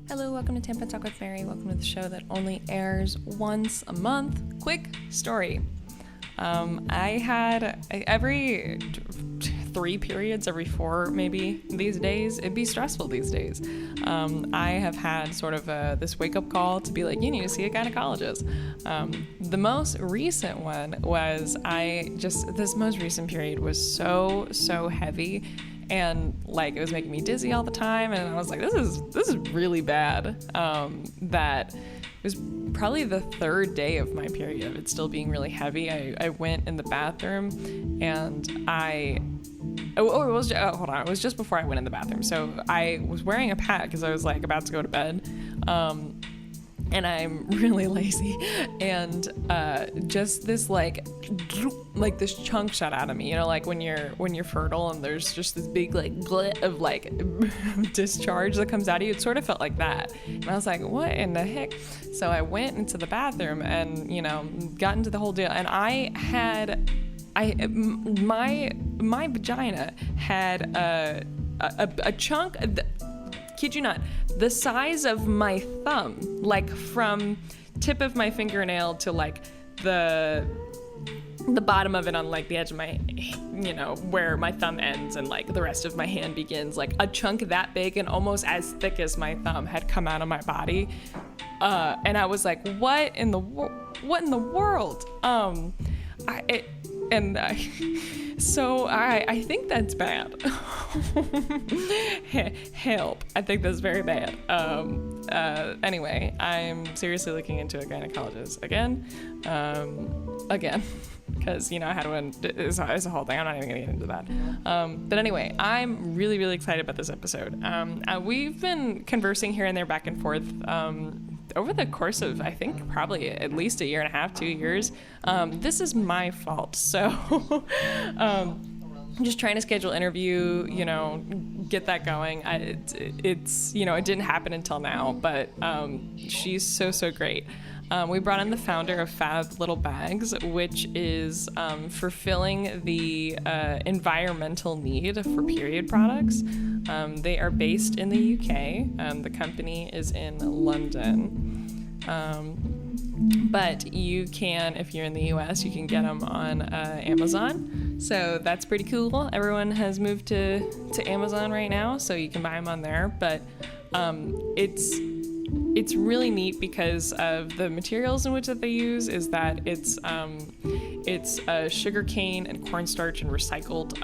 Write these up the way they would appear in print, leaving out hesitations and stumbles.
Hello, welcome to Tampa Talk with Mary. Welcome to the show that only airs once a month. Quick story. I had every 3 periods, every 4 maybe these days. It'd be stressful these days. I have had sort of this wake-up call to be like, you need to see a gynecologist. The most recent one was this most recent period was so heavy, and like it was making me dizzy all the time, and I was like, this is really bad. That it was probably the 3rd day of my period of it still being really heavy. I went in the bathroom and it was just before I went in the bathroom. So I was wearing a pad because I was like about to go to bed. And I'm really lazy, and just this like this chunk shot out of me, you know, like when you're fertile and there's just this big like glit of like discharge that comes out of you. It sort of felt like that, and I was like, what in the heck? So I went into the bathroom and, you know, got into the whole deal, and my vagina had a chunk. Kid you not, the size of my thumb, like from tip of my fingernail to like the bottom of it on like the edge of my, you know, where my thumb ends and like the rest of my hand begins, like a chunk that big and almost as thick as my thumb had come out of my body. And I was like, what in the world? So I think that's bad. Help. I think that's very bad. Anyway, I'm seriously looking into a gynecologist again, because, you know, I had one. It's a whole thing. I'm not even gonna get into that. But anyway, I'm really, really excited about this episode. We've been conversing here and there back and forth over the course of, I think, probably at least 1.5 years, 2 years. This is my fault. So I'm just trying to schedule interview, you know, get that going. It's you know, it didn't happen until now, but she's so great. We brought in the founder of Fab Little Bags, which is fulfilling the environmental need for period products. They are based in the UK. The company is in London. But you can, if you're in the US, you can get them on Amazon. So that's pretty cool. Everyone has moved to Amazon right now, so you can buy them on there. But it's really neat because of the materials in which that they use. Is that it's sugar cane and cornstarch and recycled.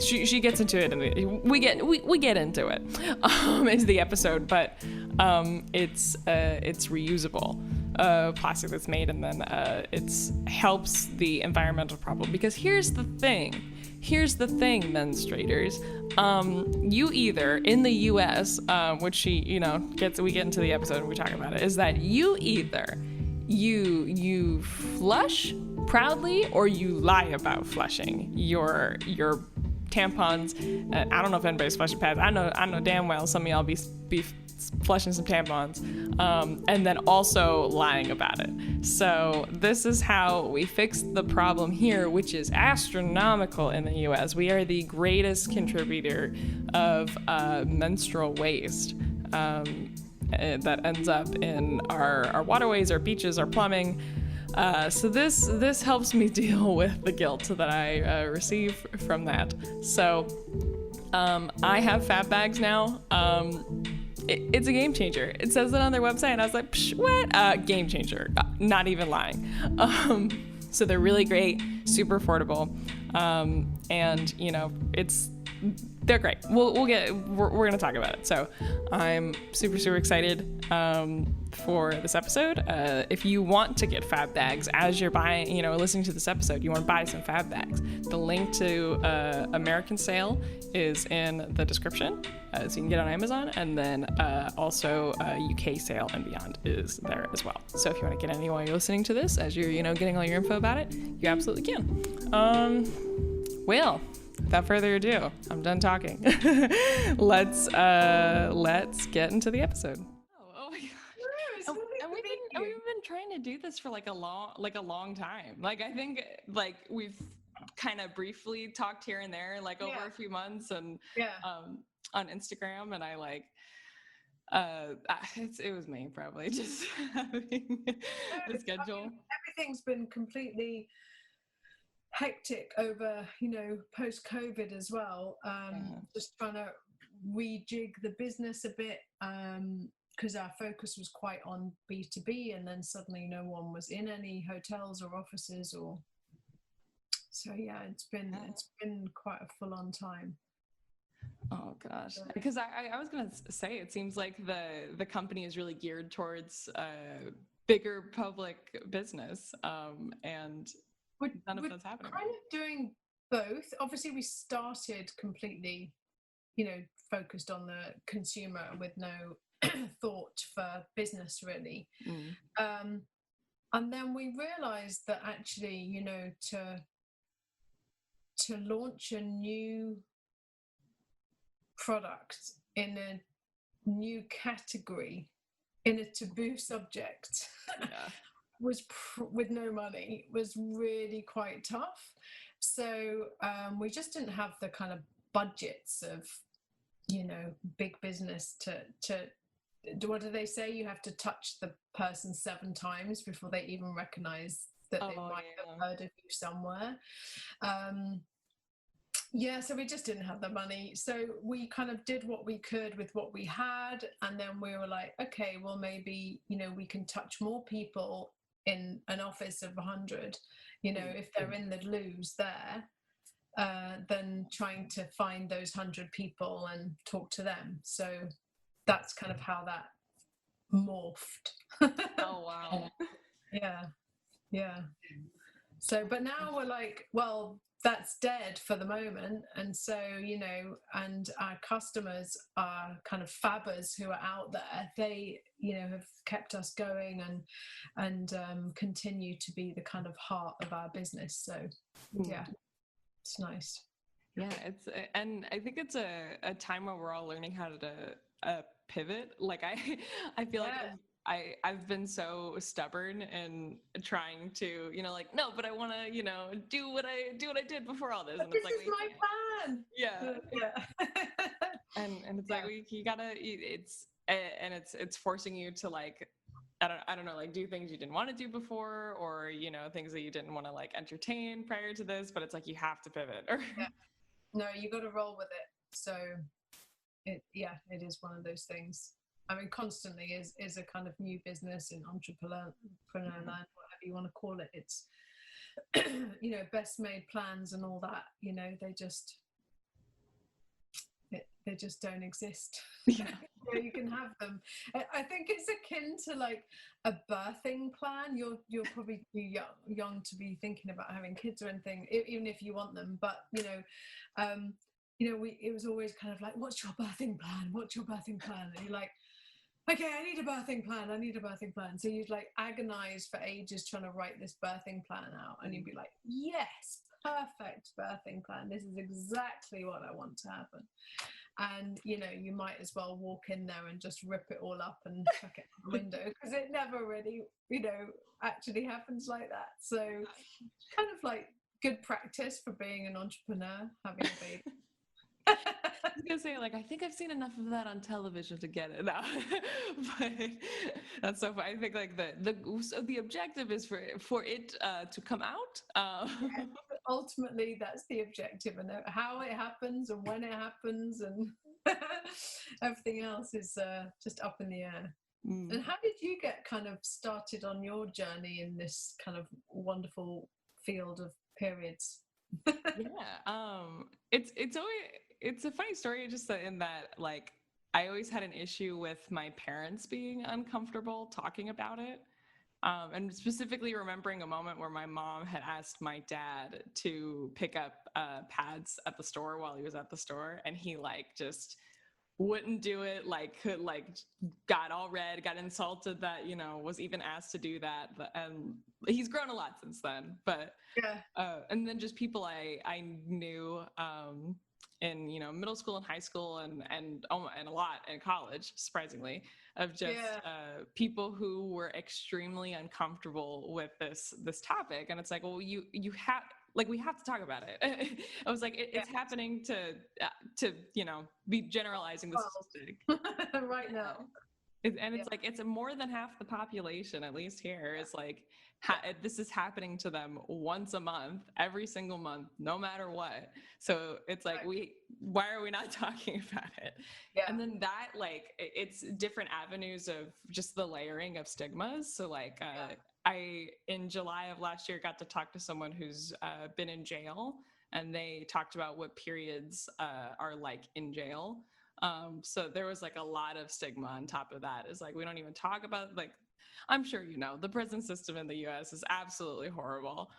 She gets into it, and we get into it. Into the episode, but it's reusable plastic that's made, and then it helps the environmental problem. Because here's the thing, menstruators. You either in the U.S., which we get into the episode and we talk about it, is that you either you flush proudly or you lie about flushing your tampons. I don't know if anybody's flushing pads. I know damn well some of y'all be flushing some tampons, and then also lying about it. So this is how we fix the problem here, which is astronomical in the US. We are the greatest contributor of menstrual waste that ends up in our waterways, our beaches, our plumbing. So this helps me deal with the guilt that I receive from that. So I have Fab bags now. It's a game changer. It says it on their website, and I was like, psh, what? Game changer. Not even lying. So they're really great, super affordable, and they're great. We're gonna talk about it. So I'm super excited for this episode. If you want to get Fab bags as you're buying, listening to this episode, you want to buy some Fab bags. The link to American sale is in the description, so you can get it on Amazon, and then also UK sale and beyond is there as well. So if you want to get any while you're listening to this, as you're getting all your info about it, you absolutely can. Well, without further ado, I'm done talking. Let's get into the episode. Oh my god! And we've been trying to do this for like a long time. Like, I think like we've kind of briefly talked here and there, like over a few months, and on Instagram, and It was me probably just having the schedule. I mean, everything's been completely hectic over, post-COVID as well. Just trying to rejig the business a bit, because our focus was quite on B2B, and then suddenly no one was in any hotels or offices, so yeah, it's been quite a full-on time. Oh gosh, because I was gonna say, it seems like the company is really geared towards bigger public business, and none of that's happening. Kind of doing both. Obviously, we started completely, focused on the consumer with no thought for business really. And then we realized that actually, to launch a new product in a new category in a taboo subject was with no money was really quite tough. So we just didn't have the kind of budgets of big business to what do they say, you have to touch the person 7 times before they even recognize that they might have heard of you somewhere. So we just didn't have the money. So we kind of did what we could with what we had. And then we were like, okay, well, maybe, we can touch more people in an office of 100, if they're in the loos there, than trying to find those 100 people and talk to them. So that's kind of how that morphed. Oh, wow. Yeah. So, but now we're like, well, that's dead for the moment. And so, and our customers are kind of fabbers who are out there. They, have kept us going and continue to be the kind of heart of our business. So, yeah, it's nice. Yeah, and I think it's a time where we're all learning how to pivot. Like I feel like I've been so stubborn and trying to, no, but I want to, do what I did before all this. But And this it's like, is my plan. Yeah. and it's like, you gotta, it's forcing you to like, I don't know, like do things you didn't want to do before, or, things that you didn't want to like entertain prior to this, but it's like, you have to pivot. No, you got to roll with it. So it is one of those things. I mean, constantly is a kind of new business in entrepreneur land, whatever you want to call it. It's, best made plans and all that, they just don't exist. Yeah. You can have them. I think it's akin to like a birthing plan. You're probably too young to be thinking about having kids or anything, even if you want them. But it was always kind of like, what's your birthing plan? What's your birthing plan? And you're like, okay, I need a birthing plan. So you'd like agonize for ages trying to write this birthing plan out, and you'd be like, yes, perfect birthing plan. This is exactly what I want to happen. And you might as well walk in there and just rip it all up and chuck it out the window, because it never really actually happens like that. So kind of like good practice for being an entrepreneur, having a baby. I was gonna say, like, I think I've seen enough of that on television to get it now. But that's so funny. I think like the objective is for it to come out. Ultimately, that's the objective, and how it happens and when it happens and everything else is just up in the air. And how did you get kind of started on your journey in this kind of wonderful field of periods? It's a funny story, just in that, like, I always had an issue with my parents being uncomfortable talking about it. And specifically remembering a moment where my mom had asked my dad to pick up pads at the store while he was at the store, and he like just wouldn't do it, got all red, got insulted that, was even asked to do that. And he's grown a lot since then, but and then just people I knew in middle school and high school and a lot in college, surprisingly, of just people who were extremely uncomfortable with this topic. And it's like, well, you have, like we have to talk about it. I was like, it's happening to be generalizing the statistic right now. and it's like it's more than half the population, at least here. It's like this is happening to them once a month, every single month, no matter what. So it's like why are we not talking about it? And then that, like, it's different avenues of just the layering of stigmas. So like I in July of last year got to talk to someone who's been in jail, and they talked about what periods are like in jail. So there was like a lot of stigma on top of that. Is like, we don't even talk about, like, I'm sure you know, the prison system in the US is absolutely horrible.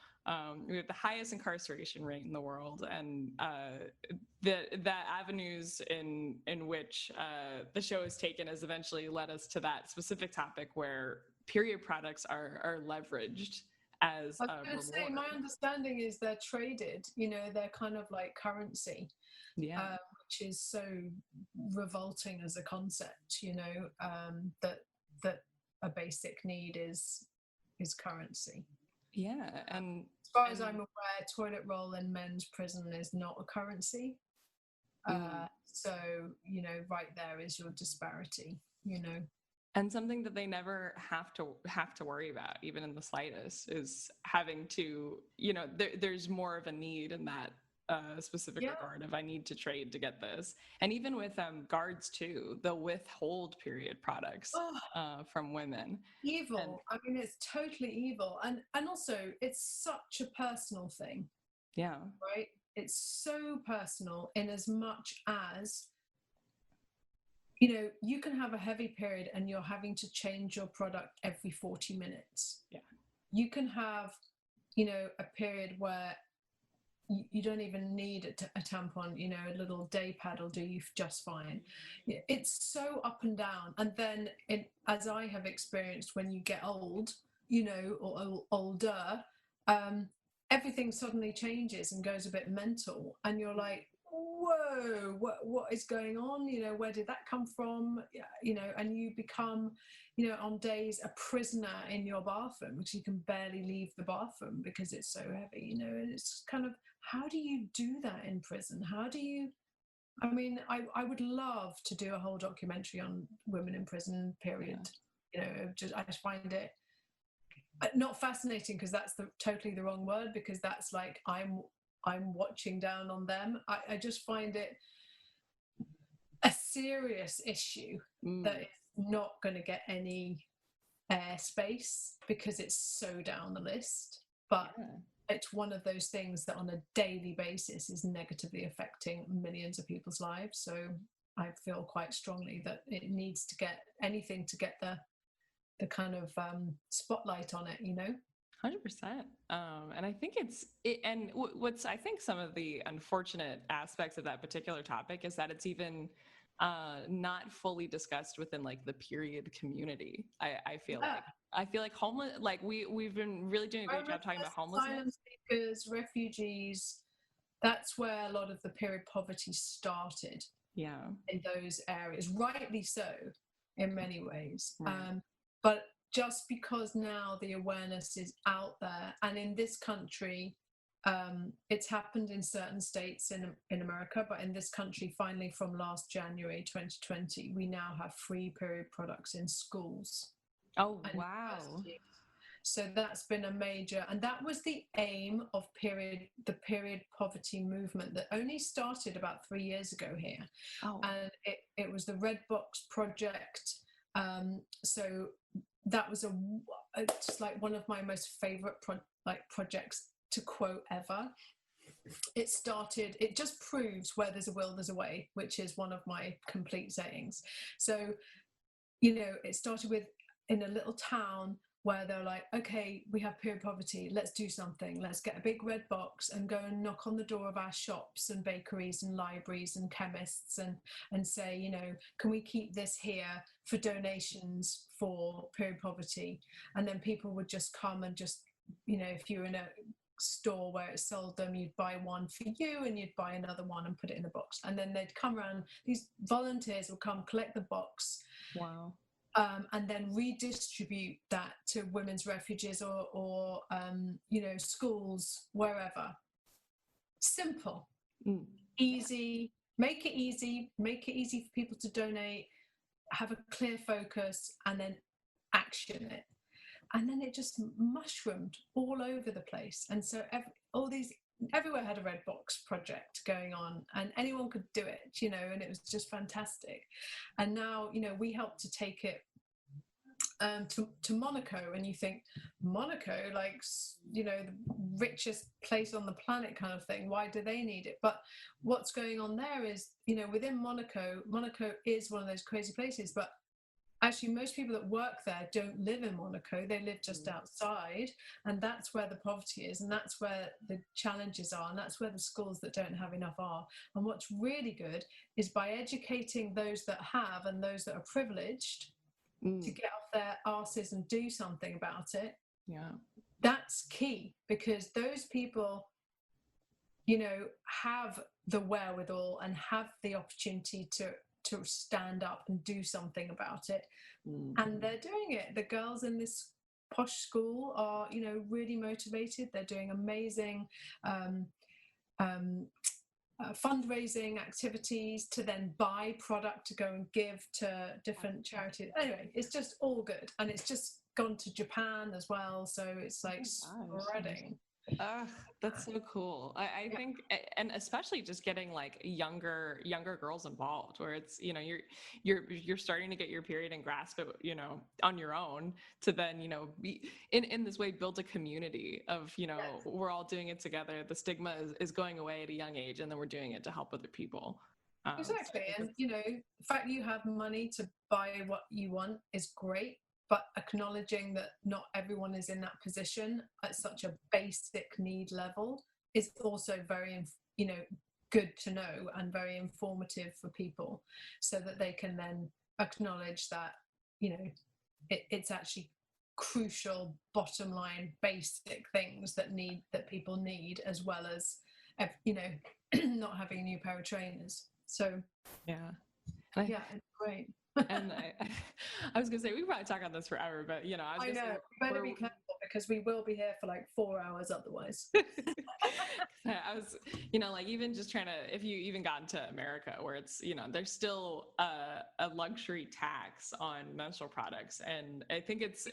We have the highest incarceration rate in the world, and the avenues in which the show is taken has eventually led us to that specific topic where period products are leveraged as I was going to say, my understanding is they're traded, they're kind of like currency, which is so revolting as a concept, that a basic need is currency. Yeah, and as far as I'm aware, toilet roll in men's prison is not a currency. So, right there is your disparity, And something that they never have to worry about, even in the slightest, is having to, there's more of a need in that specific regard of I need to trade to get this. And even with guards too, they'll withhold period products from women. Evil. I mean, it's totally evil. And also, it's such a personal thing. Yeah. Right? It's so personal in as much as, you can have a heavy period and you're having to change your product every 40 minutes. Yeah. You can have, a period where you don't even need a tampon, a little day pad will do you just fine. It's so up and down. And then, as I have experienced, when you get old, or older, everything suddenly changes and goes a bit mental. And you're like, whoa, what is going on? Where did that come from? And you become, on days a prisoner in your bathroom, because you can barely leave the bathroom because it's so heavy, and it's kind of, how do you do that in prison? How do you, I mean, I would love to do a whole documentary on women in prison, period. I just find it not fascinating, because that's totally the wrong word, because that's like, I'm watching down on them. I just find it a serious issue that is not going to get any airspace because it's so down the list. But it's one of those things that on a daily basis is negatively affecting millions of people's lives. So I feel quite strongly that it needs to get anything to get the kind of spotlight on it, 100%. And I think what's, I think some of the unfortunate aspects of that particular topic is that it's even not fully discussed within like the period community. I feel like homeless, like we've been really doing a great job talking about homelessness. Asylum seekers, refugees, that's where a lot of the period poverty started. Yeah. In those areas, rightly so, in many ways. Right. But just because now the awareness is out there, and in this country, it's happened in certain states in America, but in this country, finally from last January 2020, we now have free period products in schools. Oh, wow. So that's been a major, and that was the aim of the period poverty movement that only started about 3 years ago here. And it was the Red Box Project. So that was just like one of my most favorite projects to quote ever. It just proves where there's a will, there's a way, which is one of my complete sayings. So, it started with in a little town where they're like, okay, we have period poverty, let's do something. Let's get a big red box and go and knock on the door of our shops and bakeries and libraries and chemists and say, can we keep this here for donations for period poverty? And then people would just come and just, if you're in a store where it sold them, you'd buy one for you and you'd buy another one and put it in a box. And then they'd come around, these volunteers would come collect the box. Wow. and then redistribute that to women's refuges or schools, wherever. Simple, easy, make it easy for people to donate, have a clear focus, and then action it. And then it just mushroomed all over the place. And so everywhere had a red box project going on, and anyone could do it, and it was just fantastic. And now, we help to take it to Monaco, and you think, Monaco, like, the richest place on the planet kind of thing, why do they need it? But what's going on there is, within Monaco is one of those crazy places, but actually most people that work there don't live in Monaco, they live just outside, and that's where the poverty is, and that's where the challenges are, and that's where the schools that don't have enough are. And what's really good is by educating those that have and those that are privileged to get off their arses and do something about it. Yeah, that's key, because those people, have the wherewithal and have the opportunity to stand up and do something about it. And they're doing it. The girls in this posh school are, really motivated. They're doing amazing fundraising activities to then buy product to go and give to different charities. Anyway, it's just all good, and it's just gone to Japan as well, so it's like spreading. That's so cool. I think, and especially just getting like younger girls involved, where it's, you're starting to get your period and grasp it, on your own, to then, be in this way, build a community of, we're all doing it together. The stigma is going away at a young age, and then we're doing it to help other people. Exactly. And, the fact you have money to buy what you want is great. But acknowledging that not everyone is in that position at such a basic need level is also very, good to know, and very informative for people, so that they can then acknowledge that, it's actually crucial, bottom line, basic things that people need, as well as, not having a new pair of trainers. So yeah, it's great. And I was gonna say, we could probably talk on this forever, but I know, better be careful, because we will be here for like 4 hours otherwise. I was, like, even just trying to, if you even got into America, where it's, there's still a luxury tax on menstrual products, and I think it's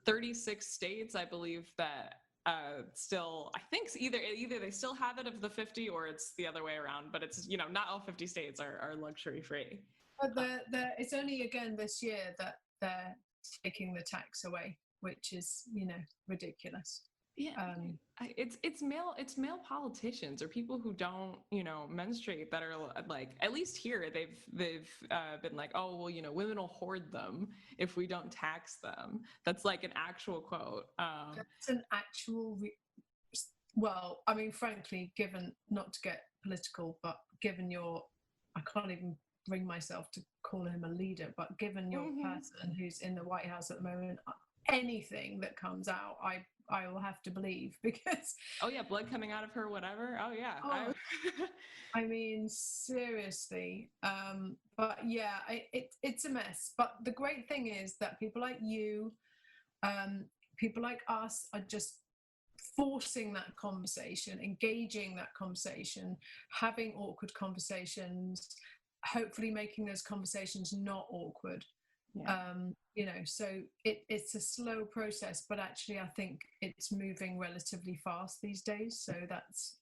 36 states, I believe, that still, I think either they still have it of the 50, or it's the other way around, but it's, not all 50 states are luxury free. But it's only again this year that they're taking the tax away, which is, ridiculous. Yeah, it's male politicians, or people who don't, menstruate, that are like, at least here they've been like, oh well, women will hoard them if we don't tax them. That's like an actual quote. That's an actual. Well, I mean, frankly, given, not to get political, but given I can't even bring myself to call him a leader, but given your person who's in the White House at the moment, anything that comes out, I will have to believe, because blood coming out of her, whatever. I mean, seriously. But yeah, it's a mess. But the great thing is that people like you, people like us, are just forcing that conversation, engaging that conversation, having awkward conversations, hopefully making those conversations not awkward. So it's a slow process, but actually I think it's moving relatively fast these days, so that's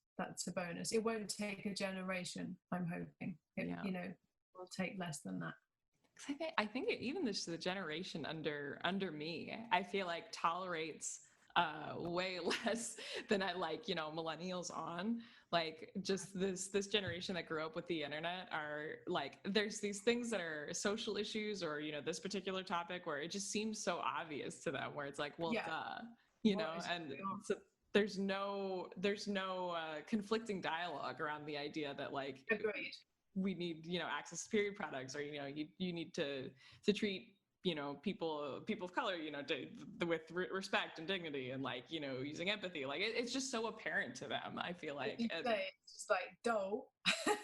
a bonus. It won't take a generation, I'm hoping. It will take less than that. I think even the generation under me, I feel like tolerates way less than I like, millennials on. Like, just this generation that grew up with the internet are like, there's these things that are social issues, or, this particular topic, where it just seems so obvious to them, where it's like, well, duh, and so there's no conflicting dialogue around the idea that, like, agreed, we need, access to period products, or, you need to treat, people of color, with respect and dignity, and, like, using empathy. Like, it's just so apparent to them, I feel like. It's just like, dough.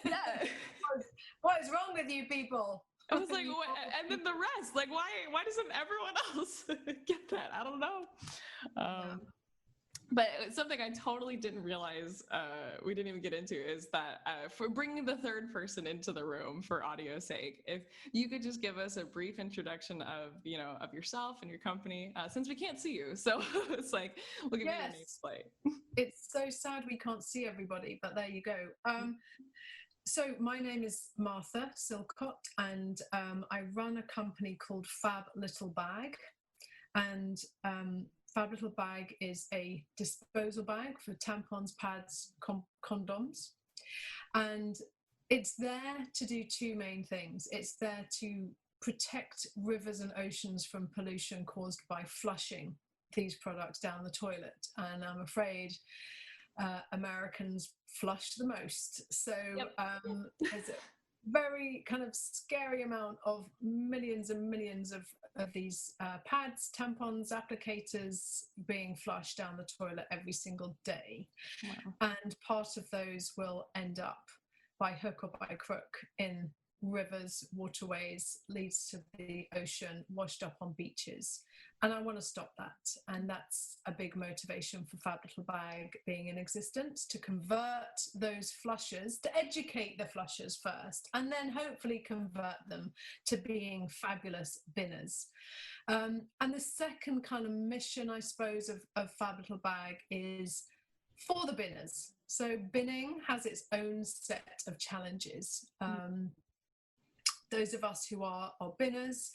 Yeah. What is wrong with you people? I was like, what? And then the rest, like, why doesn't everyone else get that? I don't know. But something I totally didn't realize we didn't even get into is that for bringing the third person into the room for audio's sake, if you could just give us a brief introduction of, you know, of yourself and your company, since we can't see you. So it's like, we'll give you your nameplate. It's so sad we can't see everybody, but there you go. So my name is Martha Silcott, and I run a company called Fab Little Bag. And Fab Little Bag is a disposal bag for tampons, pads, condoms. And it's there to do two main things. It's there to protect rivers and oceans from pollution caused by flushing these products down the toilet. And I'm afraid Americans flush the most. So there's a very kind of scary amount of millions and millions of these pads, tampons, applicators being flushed down the toilet every single day. Wow. And part of those will end up by hook or by crook in rivers, waterways, leads to the ocean, washed up on beaches. And I want to stop that. And that's a big motivation for Fab Little Bag being in existence, to convert those flushers, to educate the flushers first, and then hopefully convert them to being fabulous binners. And the second kind of mission, I suppose, of Fab Little Bag is for the binners. So binning has its own set of challenges. Those of us who are binners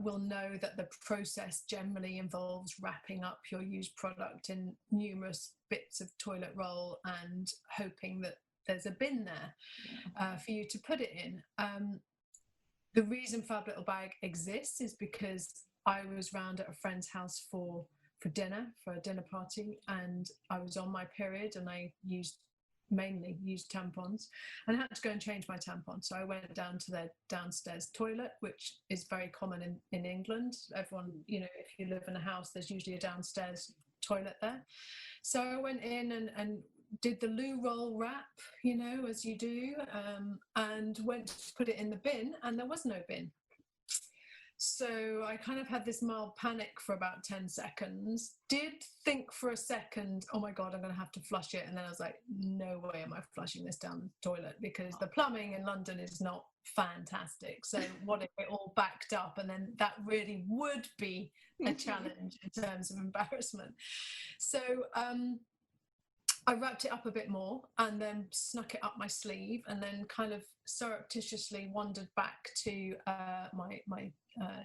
will know that the process generally involves wrapping up your used product in numerous bits of toilet roll and hoping that there's a bin there for you to put it in. The reason Fab Little Bag exists is because I was round at a friend's house for dinner, for a dinner party, and I was on my period, and I mainly used tampons, and I had to go and change my tampon. So I went down to their downstairs toilet, which is very common in England. Everyone, you know, if you live in a house, there's usually a downstairs toilet there. So I went in and did the loo roll wrap, you know, as you do, and went to put it in the bin, and there was no bin. So I kind of had this mild panic for about 10 seconds, did think for a second, oh my God, I'm going to have to flush it. And then I was like, no way am I flushing this down the toilet, because the plumbing in London is not fantastic. So what if it all backed up? And then that really would be a challenge in terms of embarrassment. So I wrapped it up a bit more and then snuck it up my sleeve, and then kind of surreptitiously wandered back to my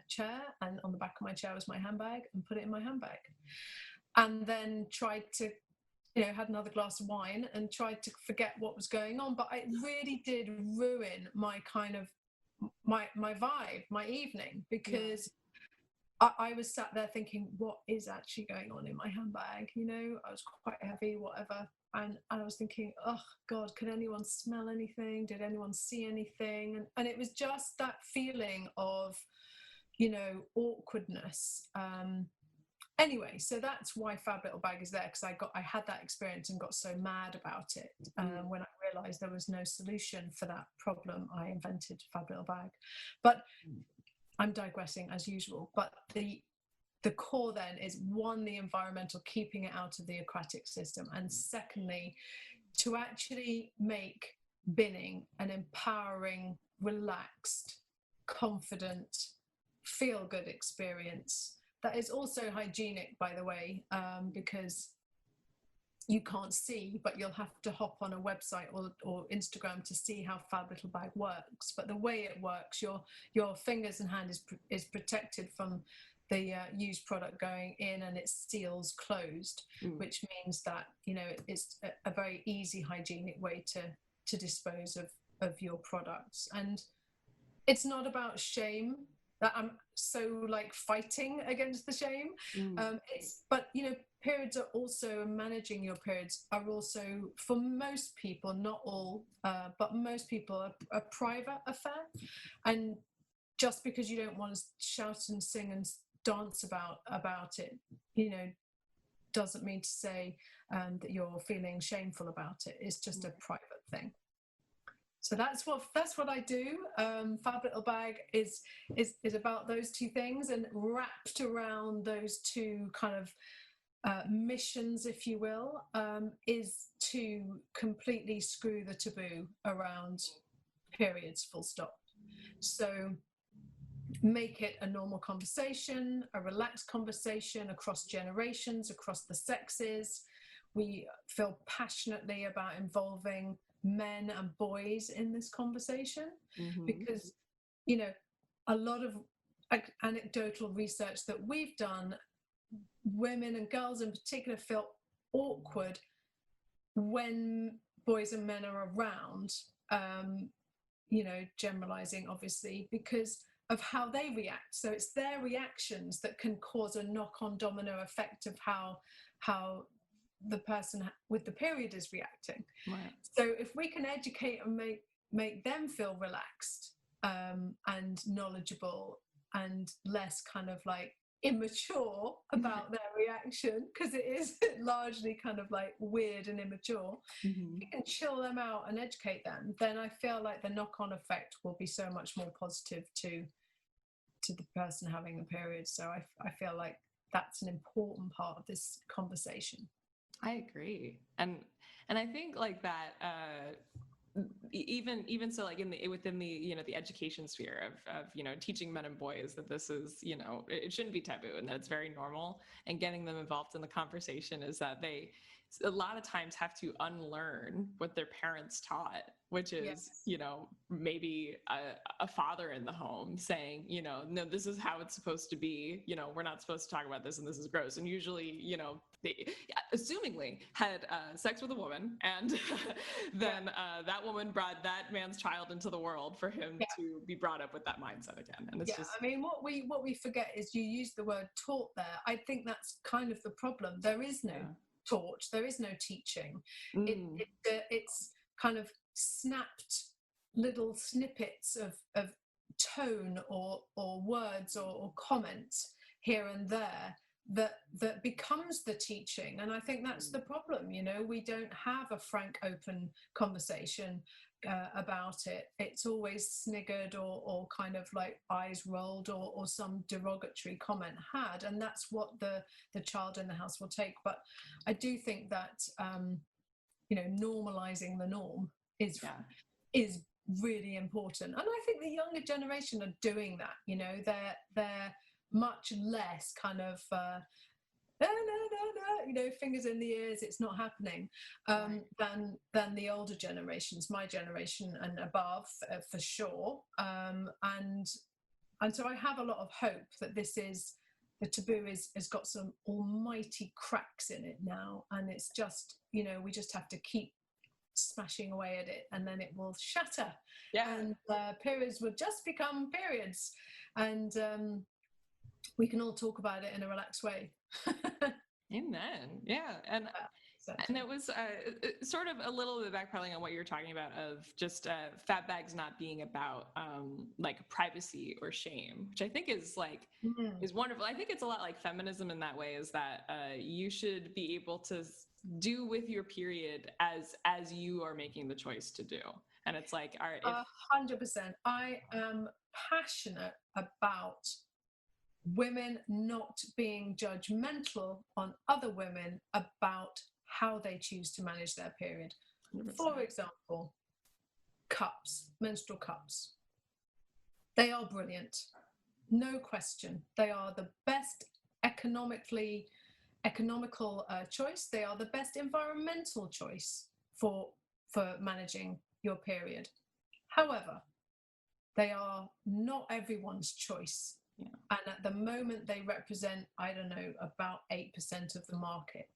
chair, and on the back of my chair was my handbag, and put it in my handbag. And then tried to, you know, had another glass of wine and tried to forget what was going on. But it really did ruin my kind of, my vibe, my evening, because I was sat there thinking, what is actually going on in my handbag? You know, I was quite heavy, whatever. And I was thinking, oh God, could anyone smell anything? Did anyone see anything? And it was just that feeling of, you know, awkwardness. Anyway, so that's why Fab Little Bag is there, because I had that experience and got so mad about it. When I realised there was no solution for that problem, I invented Fab Little Bag. But I'm digressing as usual, but the core then is, one, the environmental, keeping it out of the aquatic system, and secondly, to actually make binning an empowering, relaxed, confident, feel-good experience that is also hygienic, by the way, because you can't see, but you'll have to hop on a website or Instagram to see how Fab Little Bag works. But the way it works, your fingers and hand is protected from the used product going in, and its seals closed, which means that, you know, it's a very easy, hygienic way to dispose of your products. And it's not about shame, that I'm so like fighting against the shame. But you know, periods are also, managing your periods are also, for most people, not all, but most people, a private affair. And just because you don't want to shout and sing and dance about it, you know, doesn't mean to say that you're feeling shameful about it. It's just a private thing. So that's what I do. Fab Little Bag is about those two things, and wrapped around those two kind of missions, if you will, is to completely screw the taboo around periods, full stop. So make it a normal conversation, a relaxed conversation across generations, across the sexes. We feel passionately about involving men and boys in this conversation, because, you know, a lot of anecdotal research that we've done, women and girls in particular feel awkward when boys and men are around, you know, generalizing obviously, because of how they react. So it's their reactions that can cause a knock-on domino effect of how the person with the period is reacting. Right. So if we can educate and make them feel relaxed and knowledgeable and less kind of like immature about their reaction, because it is largely kind of like weird and immature, if you can chill them out and educate them, then I feel like the knock-on effect will be so much more positive to the person having a period. So I feel like that's an important part of this conversation. I agree. And I think like that, even so, like within the, you know, the education sphere of, you know, teaching men and boys that this is, you know, it shouldn't be taboo and that it's very normal, and getting them involved in the conversation is that they a lot of times have to unlearn what their parents taught, which is, Yes. you know, maybe a father in the home saying, you know, no, this is how it's supposed to be, you know, we're not supposed to talk about this and this is gross. And usually, you know, they assumingly had sex with a woman, and then that woman brought that man's child into the world for him to be brought up with that mindset again. And it's just, I mean, what we forget is you use the word taught there. I think that's kind of the problem. There is no taught, there is no teaching. It's kind of snapped little snippets of tone or words or comments here and there that becomes the teaching. And I think that's the problem. You know, we don't have a frank, open conversation about it. It's always sniggered or kind of like eyes rolled or some derogatory comment had, and that's what the child in the house will take. But I do think that you know, normalizing the norm is really important, and I think the younger generation are doing that. You know, they're much less kind of no, you know, fingers in the ears, it's not happening, than the older generations, my generation and above, for sure. And so I have a lot of hope that the taboo has got some almighty cracks in it now, and it's just, you know, we just have to keep smashing away at it, and then it will shatter, and periods will just become periods, and we can all talk about it in a relaxed way. Amen. Yeah. And it was sort of a little bit backpedaling on what you're talking about of just Fab Bags not being about like privacy or shame, which I think is like is wonderful. I think it's a lot like feminism in that way, is that you should be able to do with your period as you are making the choice to do. And it's like, all right, 100%. I am passionate about women not being judgmental on other women about how they choose to manage their period. 100%. For example, cups, menstrual cups. They are brilliant, no question. They are the best economical choice. They are the best environmental choice for managing your period. However, they are not everyone's choice. Yeah. And at the moment, they represent, I don't know, about 8% of the market.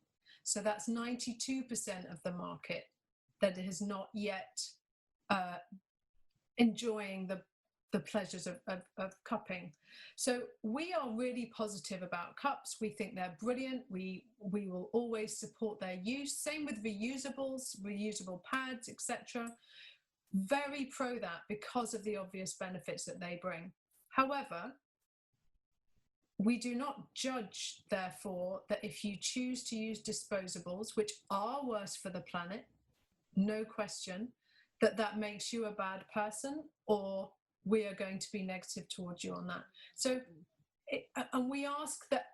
So that's 92% of the market that is not yet enjoying the pleasures of cupping. So we are really positive about cups. We think they're brilliant. We will always support their use. Same with reusables, reusable pads, etc. Very pro that because of the obvious benefits that they bring. However, we do not judge, therefore, that if you choose to use disposables, which are worse for the planet, no question, that makes you a bad person, or we are going to be negative towards you on that. So and we ask that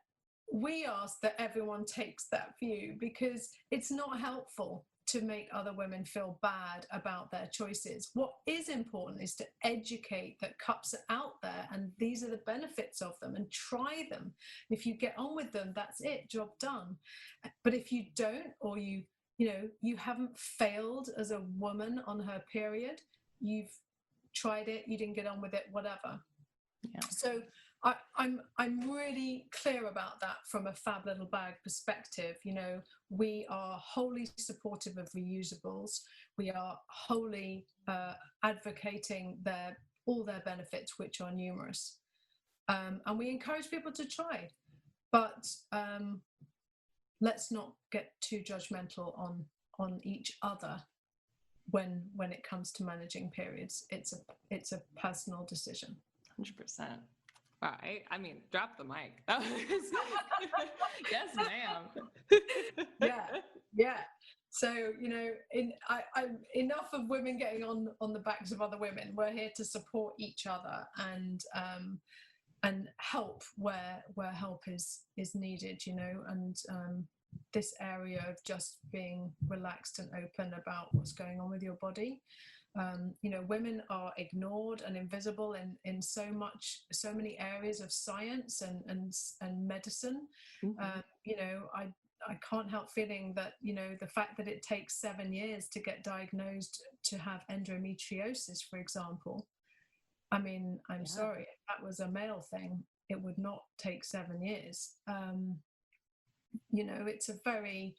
everyone takes that view, because it's not helpful to make other women feel bad about their choices. What is important is to educate that cups are out there and these are the benefits of them, and try them. If you get on with them, that's it, job done. But if you don't, or you haven't failed as a woman on her period, you've tried it, you didn't get on with it, whatever. Yeah. So I'm really clear about that from a Fab Little Bag perspective. We are wholly supportive of reusables. We are wholly advocating all their benefits, which are numerous, and we encourage people to try. But let's not get too judgmental on each other when it comes to managing periods. It's a personal decision. 100%. Wow, I mean, drop the mic. Yes, ma'am. Yeah. So enough of women getting on the backs of other women. We're here to support each other and help where help is needed. And this area of just being relaxed and open about what's going on with your body. Women are ignored and invisible in so many areas of science and medicine. Mm-hmm. I can't help feeling that the fact that it takes 7 years to get diagnosed to have endometriosis, for example. I mean, I'm sorry, if that was a male thing, it would not take 7 years. It's a very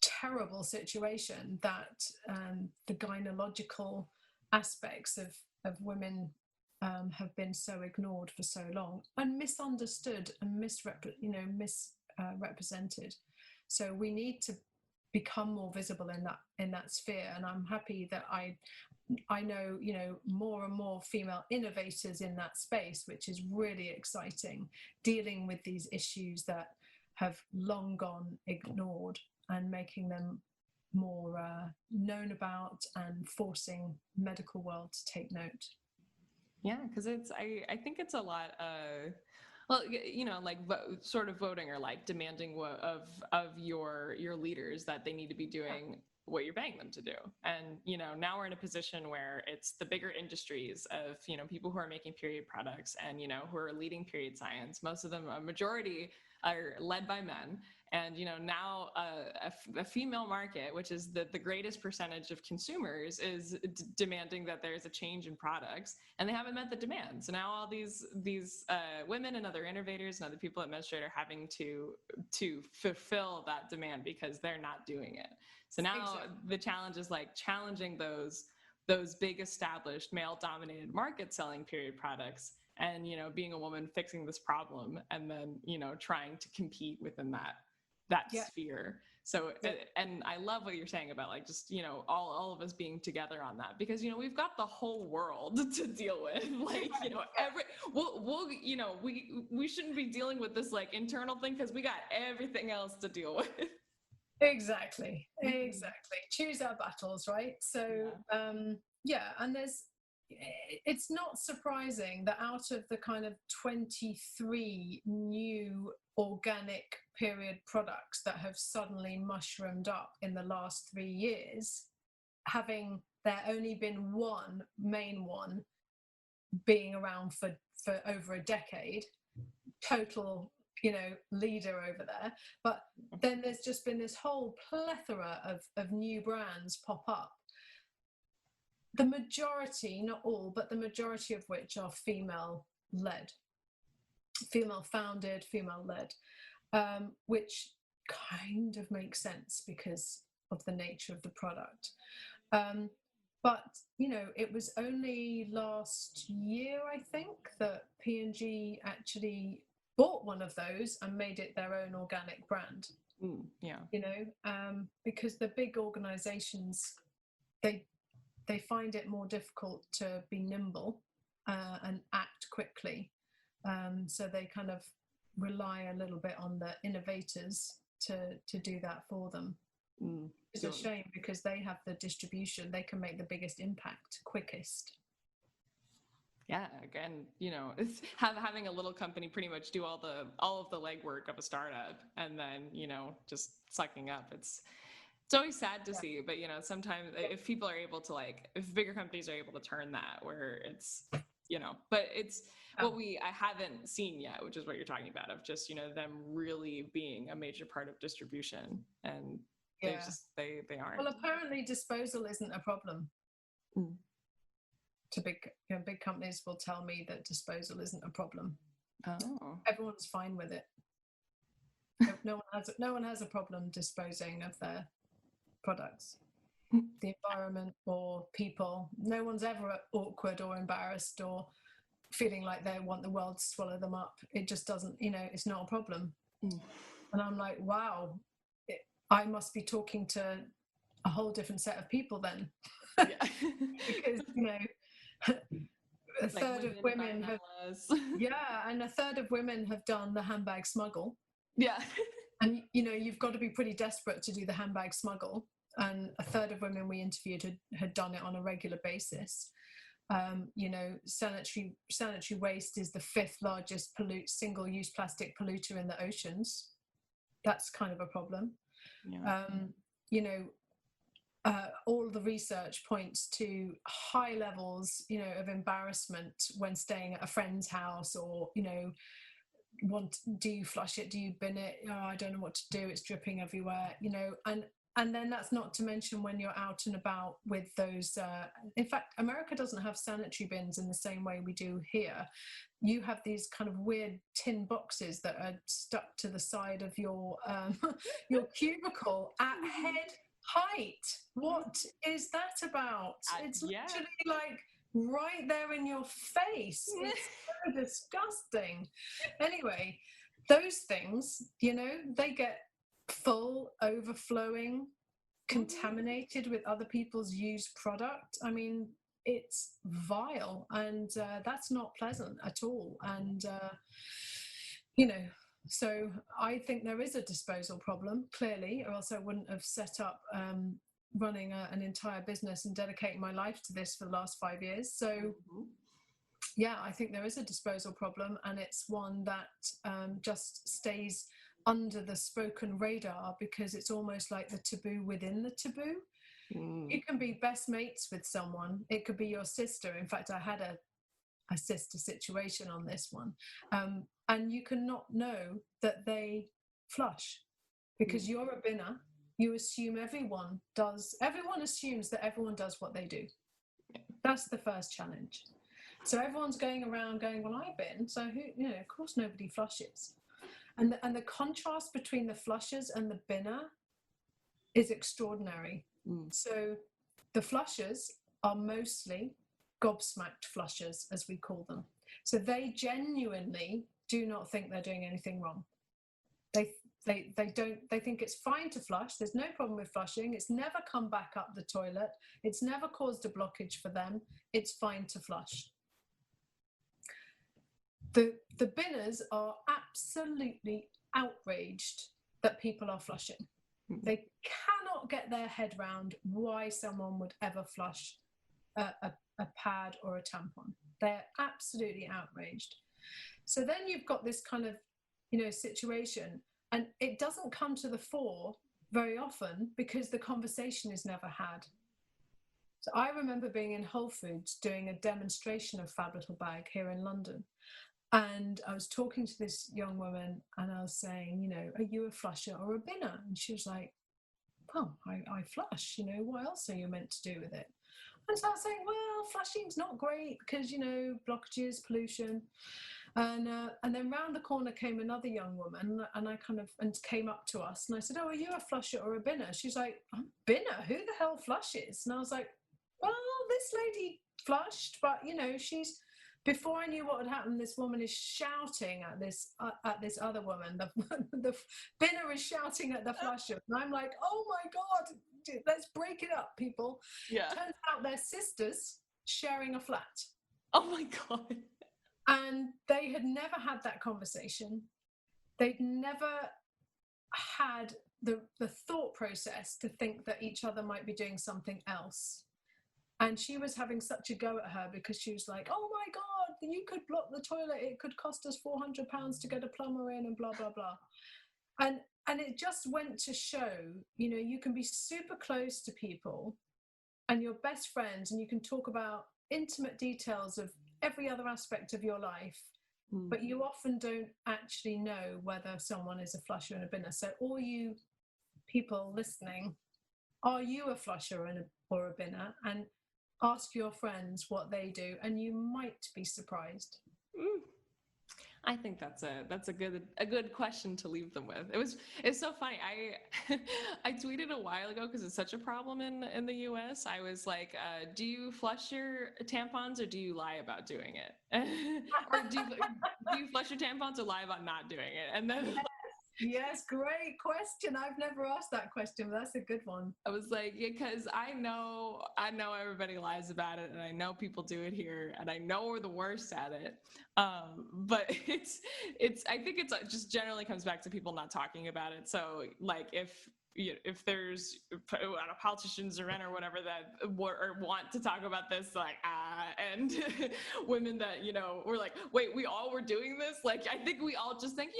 terrible situation that the gynecological aspects of women have been so ignored for so long, and misunderstood and misrepresented. So we need to become more visible in that sphere. And I'm happy that I know more and more female innovators in that space, which is really exciting, dealing with these issues that have long gone ignored, and making them more known about, and forcing medical world to take note. Yeah, because I think it's a lot sort of voting, or like demanding of your leaders that they need to be doing what you're paying them to do. And now we're in a position where it's the bigger industries of people who are making period products and who are leading period science. Most of them, a majority, are led by men. And now a female market, which is the greatest percentage of consumers, is demanding that there's a change in products, and they haven't met the demand. So now all these women and other innovators and other people at Menstruate are having to fulfill that demand because they're not doing it. So now the challenge is like challenging those big established male-dominated market selling period products, and being a woman fixing this problem, and then trying to compete within that sphere. So and I love what you're saying about like just all of us being together on that, because we've got the whole world to deal with. Like we shouldn't be dealing with this like internal thing, because we got everything else to deal with. Exactly. Choose our battles, right? So and it's not surprising that out of the kind of 23 new organic period products that have suddenly mushroomed up in the last 3 years, having there only been one main one being around for over a decade, total leader over there. But then there's just been this whole plethora of new brands pop up. The majority, not all, but the majority of which are female-led, female-founded, female-led, which kind of makes sense because of the nature of the product. But it was only last year, I think, that P&G actually bought one of those and made it their own organic brand. Because the big organizations, they find it more difficult to be nimble and act quickly. So they kind of rely a little bit on the innovators to do that for them. It's a shame because they have the distribution. They can make the biggest impact quickest. Yeah, again, you know, it's having a little company pretty much do all of the legwork of a startup, and then, you know, just sucking up. It's always sad to see, but you know, sometimes if people are able to, like, if bigger companies are able to turn that, where it's, you know, but it's what I haven't seen yet, which is what you're talking about, of just, you know, them really being a major part of distribution, and they aren't. Well, apparently disposal isn't a problem. To big companies will tell me that disposal isn't a problem. Everyone's fine with it. No one has a problem disposing of their products, the environment or people. No one's ever awkward or embarrassed or feeling like they want the world to swallow them up. It just doesn't, you know, it's not a problem. And I'm like, wow, I must be talking to a whole different set of people then. Because, you know, a third of women have, and a third of women have done the handbag smuggle. And, you know, you've got to be pretty desperate to do the handbag smuggle. And a third of women we interviewed had done it on a regular basis. You know, sanitary waste is the 5th largest single-use plastic polluter in the oceans. That's kind of a problem. You know, all of the research points to high levels, you know, of embarrassment when staying at a friend's house, or, you know, do you flush it? Do you bin it? Oh, I don't know what to do. It's dripping everywhere, you know, and then that's not to mention when you're out and about with those. In fact, America doesn't have sanitary bins in the same way we do here. You have these kind of weird tin boxes that are stuck to the side of your your cubicle at head height. What is that about? It's literally like right there in your face. It's so disgusting. Anyway, those things, you know, they get full, overflowing, contaminated with other people's used product. I mean, it's vile, and that's not pleasant at all. And you know, so I think there is a disposal problem, clearly, or else I wouldn't have set up running an entire business and dedicating my life to this for the last 5 years. So yeah, I think there is a disposal problem, and it's one that just stays under the spoken radar because it's almost like the taboo within the taboo. You can be best mates with someone. It could be your sister. In fact, I had a sister situation on this one. And you cannot know that they flush because you're a binner. You assume everyone assumes that everyone does what they do. That's the first challenge. So everyone's going around going, well, I bin, so who, you know, of course nobody flushes. And the contrast between the flushers and the binner is extraordinary. So the flushers are mostly gobsmacked flushers, as we call them. So they genuinely do not think they're doing anything wrong. They think it's fine to flush. There's no problem with flushing. It's never come back up the toilet. It's never caused a blockage for them. It's fine to flush. The binners are absolutely outraged that people are flushing. They cannot get their head round why someone would ever flush a pad or a tampon. They're absolutely outraged. So then you've got this kind of, you know, situation, and it doesn't come to the fore very often because the conversation is never had. So I remember being in Whole Foods doing a demonstration of Fab Little Bag here in London. And I was talking to this young woman and I was saying, you know, are you a flusher or a binner? And she was like, well, I flush, you know, what else are you meant to do with it? And so I was saying, well, flushing's not great because, you know, blockages, pollution. And then round the corner came another young woman and came up to us. And I said, oh, are you a flusher or a binner? She's like, I'm a binner. Who the hell flushes? And I was like, well, this lady flushed, but, you know, before I knew what had happened, this woman is shouting at this other woman. The binner is shouting at the flusher. And I'm like, oh my God, let's break it up, people. Yeah. Turns out they're sisters sharing a flat. Oh my God. And they had never had that conversation. They'd never had the thought process to think that each other might be doing something else. And she was having such a go at her because she was like, oh my God, you could block the toilet. It could cost us £400 to get a plumber in and blah, blah, blah. And it just went to show, you know, you can be super close to people and your best friends, and you can talk about intimate details of every other aspect of your life, but you often don't actually know whether someone is a flusher and a binner. So all you people listening, are you a flusher or a binner? And ask your friends what they do, and you might be surprised. I think that's a good question to leave them with. It's so funny. I tweeted a while ago because it's such a problem in the US. I was like, do you flush your tampons or do you lie about doing it? Or do you flush your tampons or lie about not doing it? And then Yes, great question. I've never asked that question, but that's a good one. I was like, yeah, because I know everybody lies about it, and I know people do it here, and I know we're the worst at it. But I think it's just generally comes back to people not talking about it. So like if there's politicians or men or whatever that want to talk about this, like and women that, you know, we're like, wait, we all were doing this. Like I think we all just think,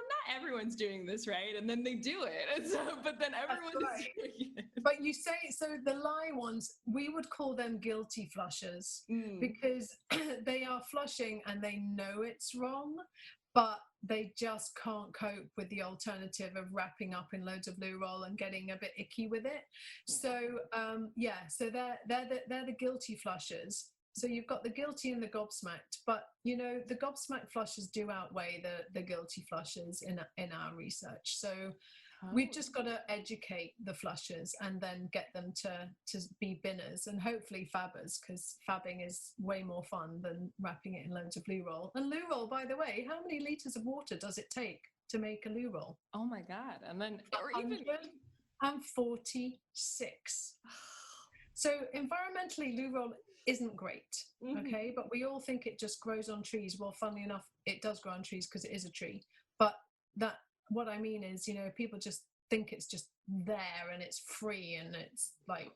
not everyone's doing this, right? And then they do it. And so, but then everyone is doing it. But you say, so the lie ones, we would call them guilty flushers because they are flushing and they know it's wrong, but they just can't cope with the alternative of wrapping up in loads of loo roll and getting a bit icky with it. So so they're the guilty flushers. So you've got the guilty and the gobsmacked, but you know the gobsmacked flushers do outweigh the guilty flushers in our research. So we've just got to educate the flushers and then get them to be binners and hopefully fabbers, because fabbing is way more fun than wrapping it in loads of loo roll. And loo roll, by the way, how many litres of water does it take to make a loo roll? Oh my God. And then or even 146. So environmentally, loo roll isn't great, okay? But we all think it just grows on trees. Well, funnily enough, it does grow on trees because it is a tree. But what I mean is, you know, people just think it's just there and it's free and it's like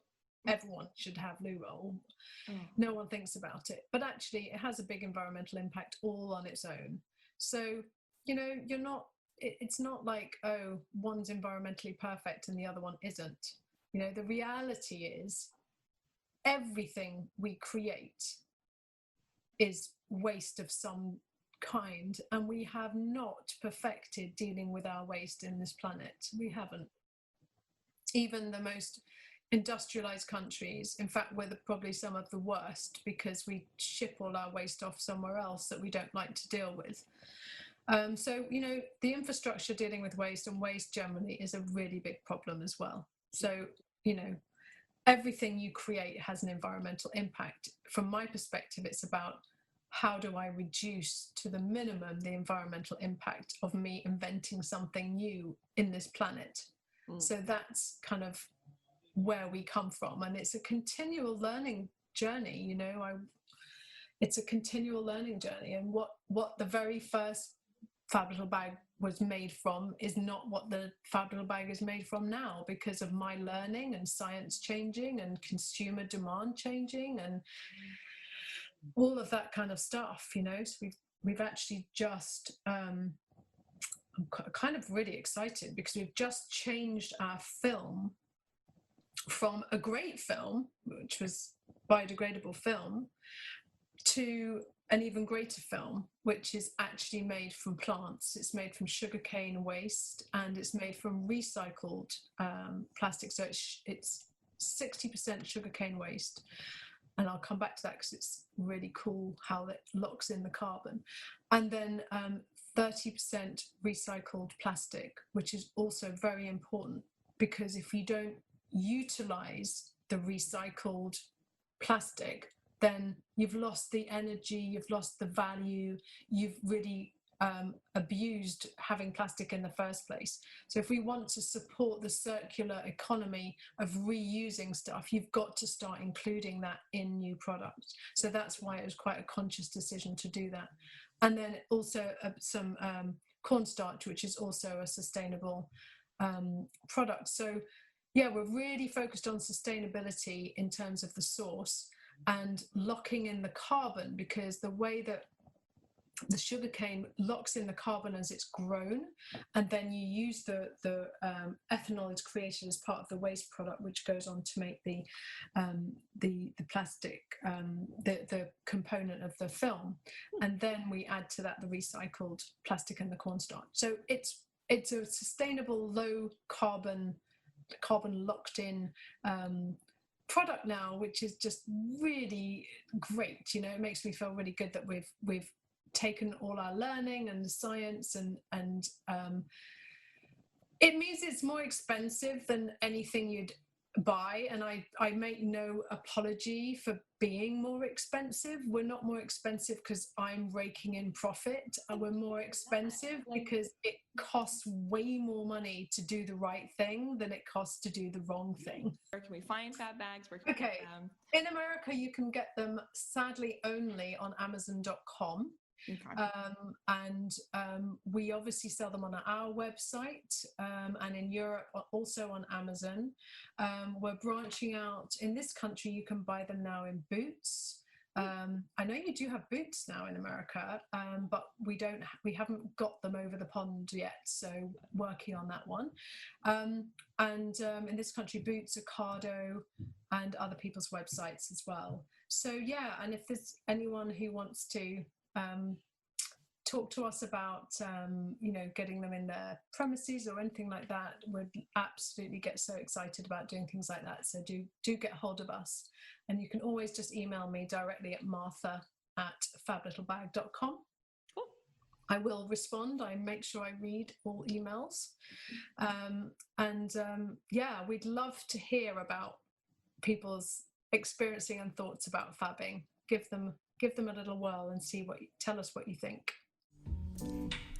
everyone should have loo roll. No one thinks about it. But actually, it has a big environmental impact all on its own. So, you know, it's not like, oh, one's environmentally perfect and the other one isn't. You know, the reality is, everything we create is waste of some kind, and we have not perfected dealing with our waste in this planet. We haven't. Even the most industrialized countries, in fact, we're probably some of the worst because we ship all our waste off somewhere else that we don't like to deal with. So, you know, the infrastructure dealing with waste and waste generally is a really big problem as well. So, you know, everything you create has an environmental impact. From my perspective, it's about how do I reduce to the minimum the environmental impact of me inventing something new in this planet. So that's kind of where we come from. And it's a continual learning journey, you know, it's a continual learning journey. And what the very first Fab Little Bag was made from is not what the Fab Little Bag is made from now, because of my learning and science changing and consumer demand changing and all of that kind of stuff, you know. So we've actually just I'm kind of really excited because we've just changed our film from a great film, which was biodegradable film, to an even greater film, which is actually made from plants. It's made from sugarcane waste and it's made from recycled plastic. So it's 60% sugarcane waste. And I'll come back to that because it's really cool how it locks in the carbon. And then 30% recycled plastic, which is also very important, because if you don't utilize the recycled plastic, then you've lost the energy, you've lost the value, you've really abused having plastic in the first place. So if we want to support the circular economy of reusing stuff, you've got to start including that in new products. So that's why it was quite a conscious decision to do that. And then also some cornstarch, which is also a sustainable products. So yeah, we're really focused on sustainability in terms of the source and locking in the carbon, because the way that the sugarcane locks in the carbon as it's grown, and then you use the ethanol is created as part of the waste product, which goes on to make the plastic, the component of the film, and then we add to that the recycled plastic and the cornstarch. So it's a sustainable, low carbon locked in product now, which is just really great. You know, it makes me feel really good that we've taken all our learning and the science and it means it's more expensive than anything you'd buy, and I make no apology for being more expensive. We're not more expensive because I'm raking in profit, and we're more expensive because it costs way more money to do the right thing than it costs to do the wrong thing. Where can we find Fab Bags? Where can we Okay, get them? in America you can get them sadly only on Amazon.com. Okay. We obviously sell them on our website, and in Europe also on Amazon. We're branching out in this country. You can buy them now in Boots. I know you do have Boots now in America, but we haven't got them over the pond yet, so working on that one. In this country, Boots, Ocado, and other people's websites as well. So yeah, and if there's anyone who wants to talk to us about getting them in their premises or anything like that, would absolutely get so excited about doing things like that. So do get hold of us, and you can always just email me directly at martha@fablittlebag.com. Cool. I will respond. I make sure I read all emails. We'd love to hear about people's experiencing and thoughts about fabbing. Give them a little whirl and tell us what you think.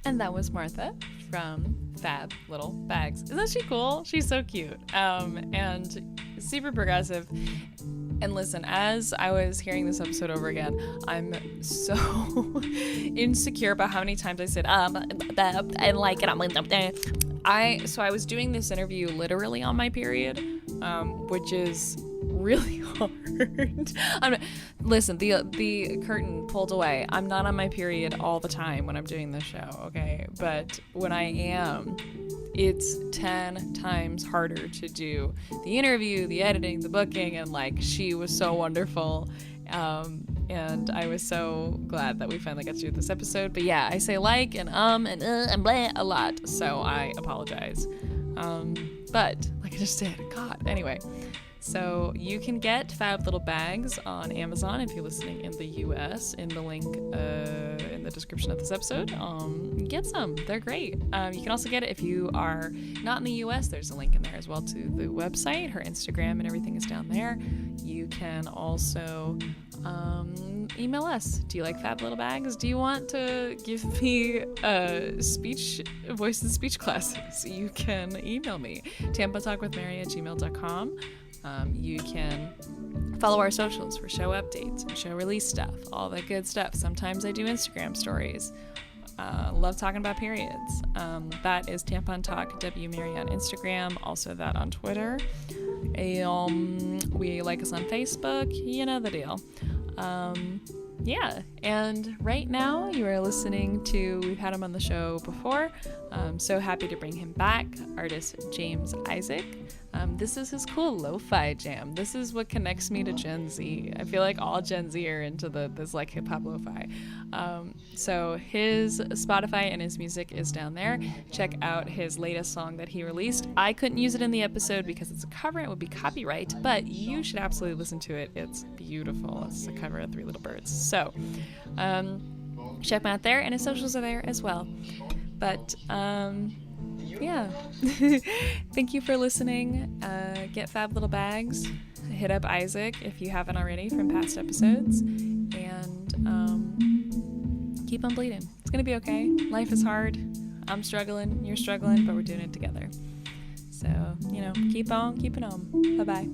And that was Martha from Fab Little Bags. Isn't she cool? She's so cute, and super progressive. And listen, as I was hearing this episode over again, I'm so insecure about how many times I said and like it. I was doing this interview literally on my period, which is really hard. Listen, the curtain pulled away. I'm not on my period all the time when I'm doing this show, okay? But when I am, it's 10 times harder to do the interview, the editing, the booking, and she was so wonderful. And I was so glad that we finally got to do this episode. But yeah, I say and blah a lot, so I apologize. But like I just did, God. Anyway, so you can get Fab Little Bags on Amazon if you're listening in the US, in the link in the description of this episode. Get some. They're great. You can also get it if you are not in the US. There's a link in there as well to the website. Her Instagram and everything is down there. You can also email us. Do you like Fab Little Bags? Do you want to give me voice and speech classes? You can email me, tampatalkwithmary@gmail.com. You can follow our socials for show updates and show release stuff, all that good stuff. Sometimes I do Instagram stories. Love talking about periods. That is Tampon Talk WMary on Instagram, also that on Twitter. We like us on Facebook, you know the deal. Yeah, and right now you are listening to, we've had him on the show before, so happy to bring him back, artist James Isaac. This is his cool lo-fi jam. This is what connects me to Gen Z. I feel like all Gen Z are into this hip-hop lo-fi. So his Spotify and his music is down there. Check out his latest song that he released. I couldn't use it in the episode because it's a cover, it would be copyright, but you should absolutely listen to it. It's beautiful. It's a cover of Three Little Birds. So check him out there, and his socials are there as well. But yeah. Thank you for listening. Get Fab Little Bags. Hit up Isaac if you haven't already from past episodes. And keep on bleeding. It's going to be okay. Life is hard. I'm struggling. You're struggling. But we're doing it together. So, keep on keeping on. Bye-bye.